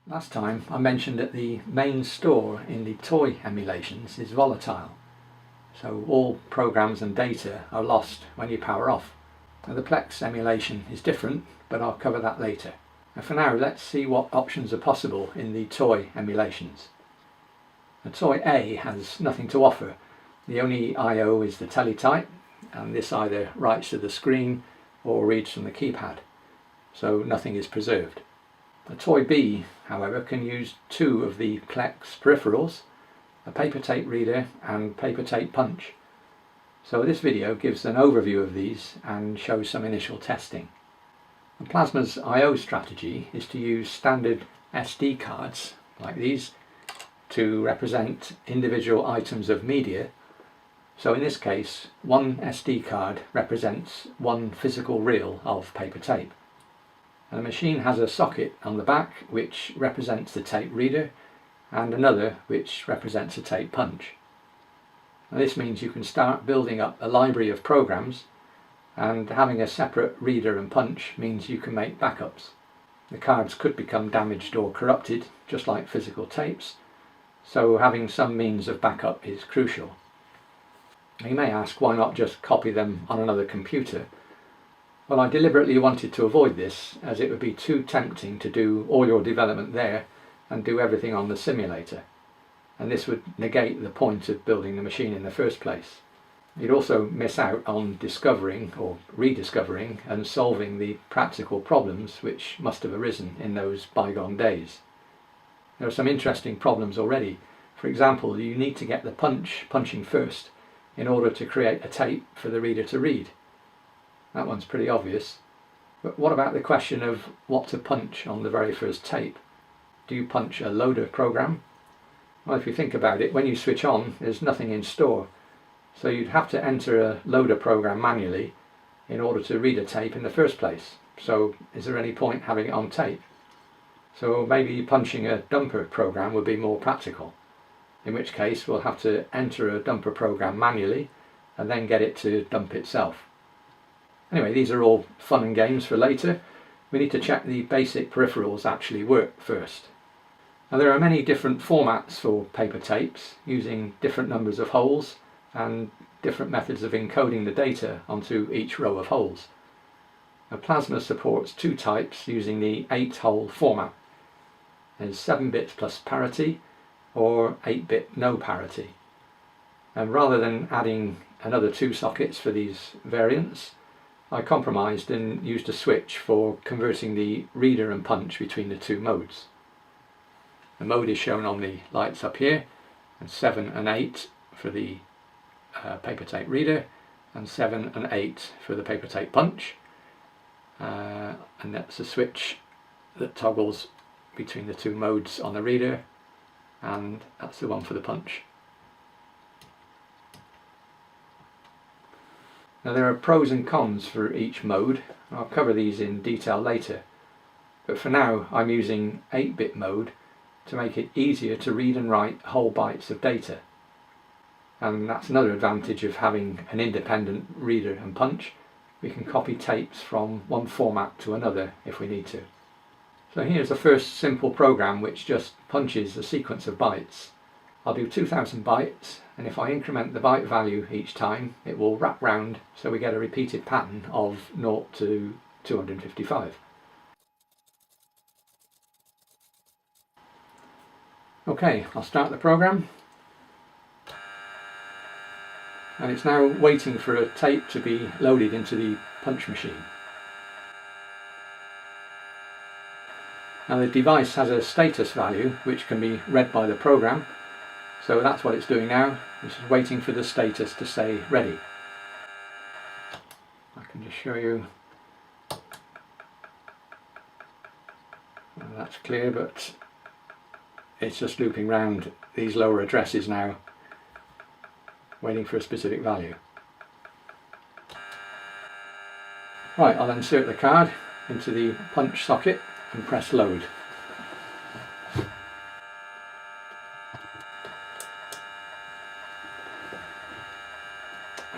Last time I mentioned that the main store in the toy emulations is volatile, so all programs and data are lost when you power off. Now the Plex emulation is different, but I'll cover that later. And for now, let's see what options are possible in the toy emulations. The toy A has nothing to offer. The only I/O is the teletype, and this either writes to the screen or reads from the keypad, so nothing is preserved. The toy B, however, can use two of the Plex peripherals, a paper tape reader and paper tape punch. So this video gives an overview of these and shows some initial testing. And PlasMa's I/O strategy is to use standard SD cards like these to represent individual items of media. So in this case, one SD card represents one physical reel of paper tape. And the machine has a socket on the back which represents the tape reader and another which represents a tape punch. Now this means you can start building up a library of programs, and having a separate reader and punch means you can make backups. The cards could become damaged or corrupted, just like physical tapes, so having some means of backup is crucial. You may ask, why not just copy them on another computer? Well, I deliberately wanted to avoid this, as it would be too tempting to do all your development there and do everything on the simulator, and this would negate the point of building the machine in the first place. You'd also miss out on discovering or rediscovering and solving the practical problems which must have arisen in those bygone days. There are some interesting problems already. For example, you need to get the punching first in order to create a tape for the reader to read. That one's pretty obvious. But what about the question of what to punch on the very first tape? Do you punch a loader program? Well, if you think about it, when you switch on, there's nothing in store. So you'd have to enter a loader program manually in order to read a tape in the first place. So is there any point having it on tape? So maybe punching a dumper program would be more practical, in which case we'll have to enter a dumper program manually and then get it to dump itself. Anyway, these are all fun and games for later. We need to check the basic peripherals actually work first. Now there are many different formats for paper tapes, using different numbers of holes and different methods of encoding the data onto each row of holes. Now, PlasMa supports two types using the 8-hole format. There's 7 bits plus parity or 8-bit no parity. And rather than adding another 2 sockets for these variants, I compromised and used a switch for converting the reader and punch between the two modes. The mode is shown on the lights up here, and 7 and 8 for the paper tape reader, and 7 and 8 for the paper tape punch. And that's a switch that toggles between the two modes on the reader, and that's the one for the punch. Now there are pros and cons for each mode. I'll cover these in detail later, but for now I'm using 8-bit mode to make it easier to read and write whole bytes of data. And that's another advantage of having an independent reader and punch. We can copy tapes from one format to another if we need to. So here's the first simple program which just punches a sequence of bytes. I'll do 2000 bytes, and if I increment the byte value each time, it will wrap round so we get a repeated pattern of 0 to 255. Okay, I'll start the program. And it's now waiting for a tape to be loaded into the punch machine. Now the device has a status value which can be read by the program, so that's what it's doing now. It's just waiting for the status to say ready. I can just show you. Well, that's clear, but it's just looping round these lower addresses now, waiting for a specific value. Right, I'll insert the card into the punch socket and press load.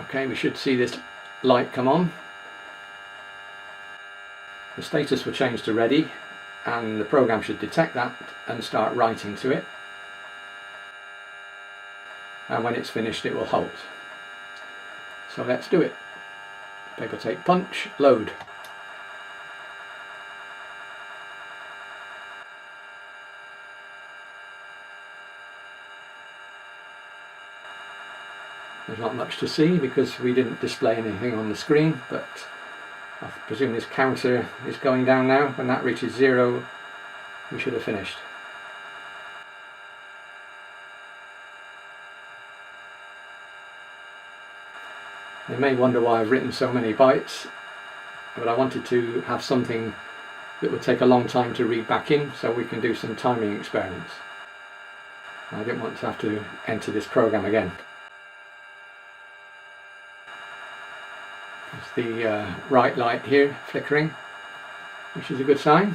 Okay, we should see this light come on. The status will change to ready, and the program should detect that and start writing to it, and when it's finished it will halt. So let's do it. Paper tape punch, load. There's not much to see because we didn't display anything on the screen, but I presume this counter is going down now. When that reaches 0, we should have finished. You may wonder why I've written so many bytes, but I wanted to have something that would take a long time to read back in so we can do some timing experiments. I didn't want to have to enter this program again. There's the right light here flickering, which is a good sign.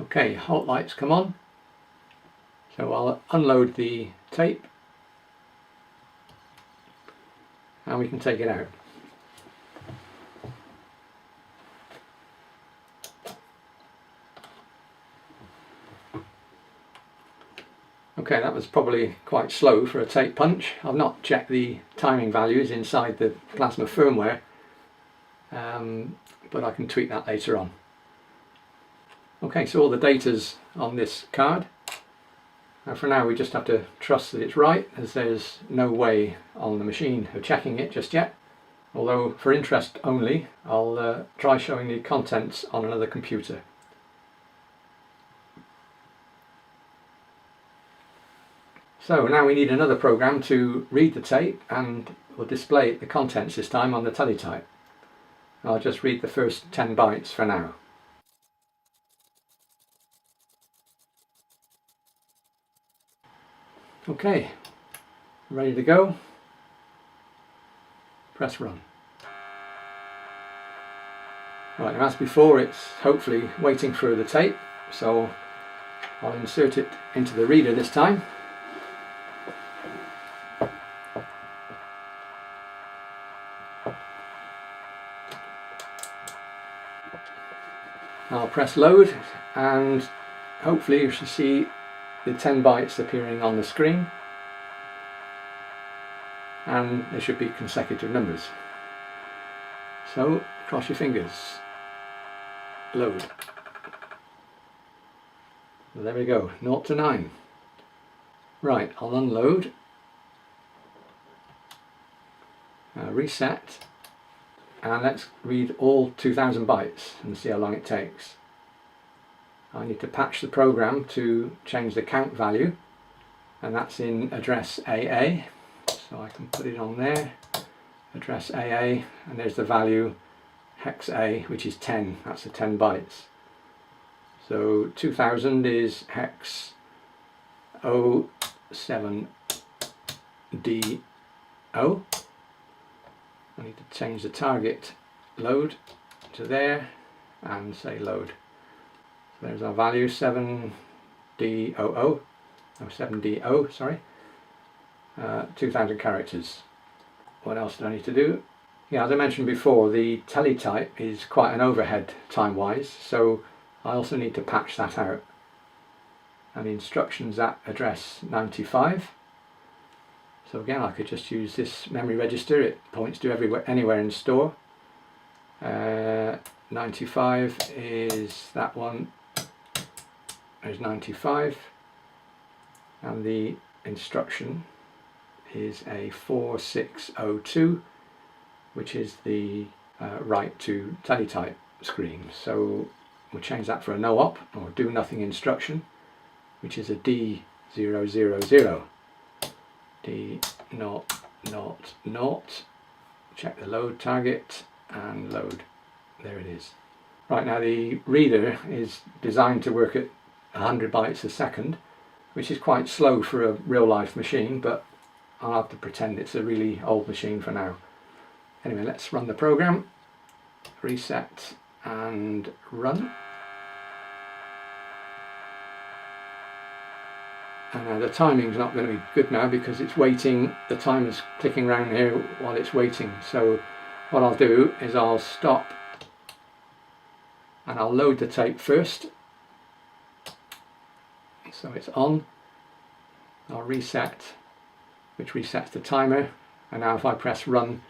Okay, halt lights come on, so I'll unload the tape and we can take it out. Okay, that was probably quite slow for a tape punch. I've not checked the timing values inside the PlasMa firmware, but I can tweak that later on. Okay, so all the data's on this card. And for now we just have to trust that it's right, as there's no way on the machine of checking it just yet. Although for interest only, I'll try showing the contents on another computer. So now we need another program to read the tape, and we'll display the contents this time on the teletype. I'll just read the first 10 bytes for now. Okay, ready to go. Press run. Right, and as before, it's hopefully waiting for the tape, so I'll insert it into the reader this time. I'll press load, and hopefully you should see the 10 bytes appearing on the screen, and there should be consecutive numbers. So cross your fingers. Load. There we go, 0 to 9. Right, I'll unload, reset, and let's read all 2000 bytes and see how long it takes. I need to patch the program to change the count value, and that's in address AA, so I can put it on there, address AA, and there's the value hex A, which is 10, that's the 10 bytes. So 2000 is hex 07DO. I need to change the target load to there and say load. So there's our value, 7DO, 2000 characters. What else do I need to do? Yeah, as I mentioned before, the teletype is quite an overhead time-wise, so I also need to patch that out. And the instructions at address 95. So again, I could just use this memory register. It points to anywhere in store. 95 is that one. There's 95, and the instruction is a 4602, which is the write to teletype screen. So we'll change that for a no op, or do nothing instruction, which is a D000. D000. Check the load target and load. There it is. Right, now the reader is designed to work at 100 bytes a second, which is quite slow for a real-life machine, but I'll have to pretend it's a really old machine for now. Anyway, let's run the program. Reset and run. And the timing's not going to be good now because it's waiting, the timer's clicking around here while it's waiting. So what I'll do is I'll stop and I'll load the tape first. So it's on. I'll reset, which resets the timer, and now if I press run,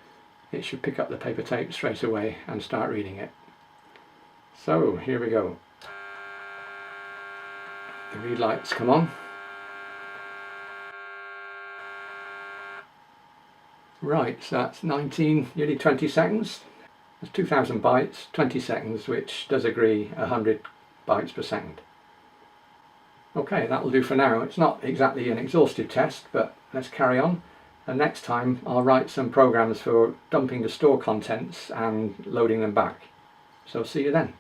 it should pick up the paper tape straight away and start reading it. So here we go. The read lights come on. Right, so that's 19, nearly 20 seconds. That's 2000 bytes, 20 seconds, which does agree 100 bytes per second. Okay, that'll do for now. It's not exactly an exhaustive test, but let's carry on. And next time I'll write some programs for dumping the store contents and loading them back. So see you then.